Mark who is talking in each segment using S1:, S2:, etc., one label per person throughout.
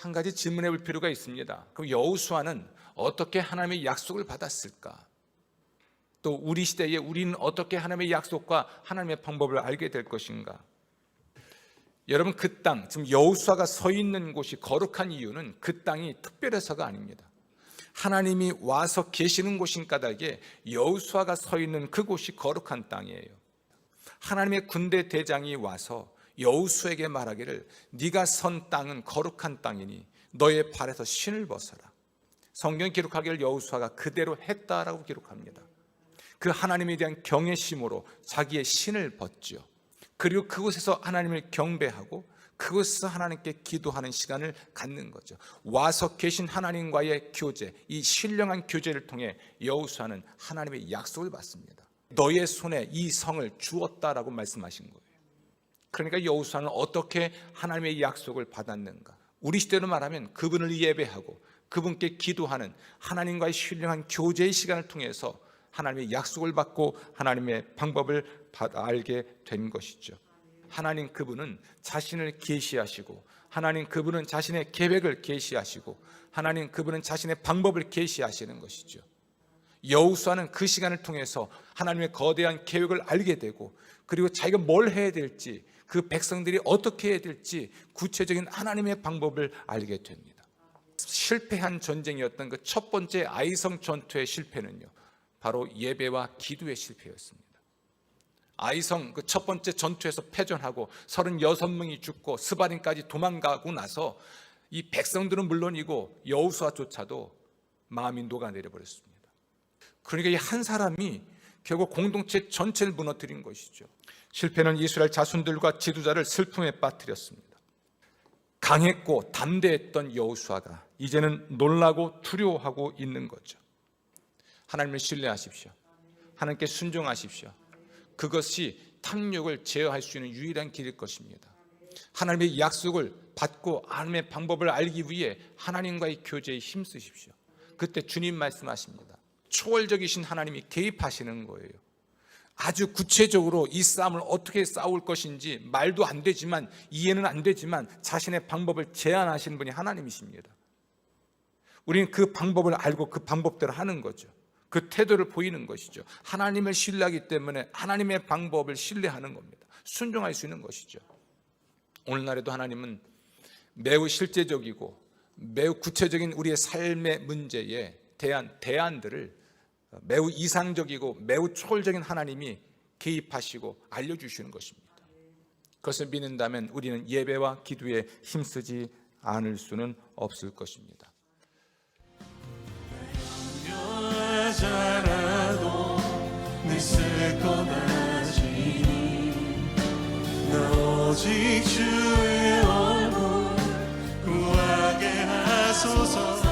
S1: 한 가지 질문해 볼 필요가 있습니다. 그럼 여호수아는 어떻게 하나님의 약속을 받았을까? 또 우리 시대에 우리는 어떻게 하나님의 약속과 하나님의 방법을 알게 될 것인가? 여러분, 그 땅, 지금 여호수아가 서 있는 곳이 거룩한 이유는 그 땅이 특별해서가 아닙니다. 하나님이 와서 계시는 곳인 까닭에 여호수아가 서 있는 그곳이 거룩한 땅이에요. 하나님의 군대 대장이 와서 여호수아에게 말하기를 네가 선 땅은 거룩한 땅이니 너의 발에서 신을 벗어라. 성경 기록하기를 여호수아가 그대로 했다라고 기록합니다. 그 하나님에 대한 경외심으로 자기의 신을 벗죠. 그리고 그곳에서 하나님을 경배하고 그곳에서 하나님께 기도하는 시간을 갖는 거죠. 와서 계신 하나님과의 교제, 이 신령한 교제를 통해 여호수아는 하나님의 약속을 받습니다. 너의 손에 이 성을 주었다라고 말씀하신 거예요. 그러니까 여호수아는 어떻게 하나님의 약속을 받았는가? 우리 시대로 말하면 그분을 예배하고 그분께 기도하는 하나님과의 신령한 교제의 시간을 통해서 하나님의 약속을 받고 하나님의 방법을 알게 된 것이죠. 하나님 그분은 자신을 계시하시고, 하나님 그분은 자신의 계획을 계시하시고, 하나님 그분은 자신의 방법을 계시하시는 것이죠. 여호수아는 그 시간을 통해서 하나님의 거대한 계획을 알게 되고, 그리고 자기가 뭘 해야 될지, 그 백성들이 어떻게 해야 될지 구체적인 하나님의 방법을 알게 됩니다. 실패한 전쟁이었던 그 첫 번째 아이성 전투의 실패는요, 바로 예배와 기도의 실패였습니다. 아이성 그 첫 번째 전투에서 패전하고 36명이 죽고 스바림까지 도망가고 나서 이 백성들은 물론이고 여호수아조차도 마음이 녹아내려 버렸습니다. 그러니까 이 한 사람이 결국 공동체 전체를 무너뜨린 것이죠. 실패는 이스라엘 자손들과 지도자를 슬픔에 빠뜨렸습니다. 강했고 담대했던 여호수아가 이제는 놀라고 두려워하고 있는 거죠. 하나님을 신뢰하십시오. 하나님께 순종하십시오. 그것이 탐욕을 제어할 수 있는 유일한 길일 것입니다. 하나님의 약속을 받고 하나님의 방법을 알기 위해 하나님과의 교제에 힘쓰십시오. 그때 주님 말씀하십니다. 초월적이신 하나님이 개입하시는 거예요. 아주 구체적으로 이 싸움을 어떻게 싸울 것인지 말도 안 되지만, 이해는 안 되지만 자신의 방법을 제안하시는 분이 하나님이십니다. 우리는 그 방법을 알고 그 방법대로 하는 거죠. 그 태도를 보이는 것이죠. 하나님을 신뢰하기 때문에 하나님의 방법을 신뢰하는 겁니다. 순종할 수 있는 것이죠. 오늘날에도 하나님은 매우 실제적이고 매우 구체적인 우리의 삶의 문제에 대한 대안들을 매우 이상적이고 매우 초월적인 하나님이 개입하시고 알려주시는 것입니다. 그것을 믿는다면 우리는 예배와 기도에 힘쓰지 않을 수는 없을 것입니다.
S2: 자라도 내 쓸 것 아시니 나 오직 주의 얼굴 구하게 하소서.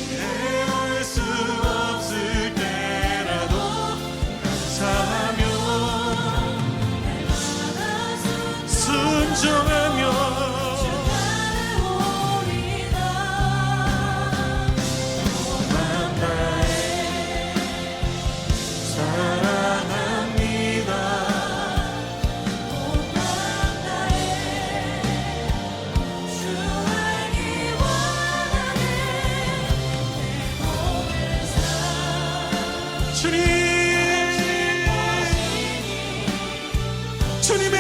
S2: 이해할 수 없을 때라도 감사하며 순종하며 주님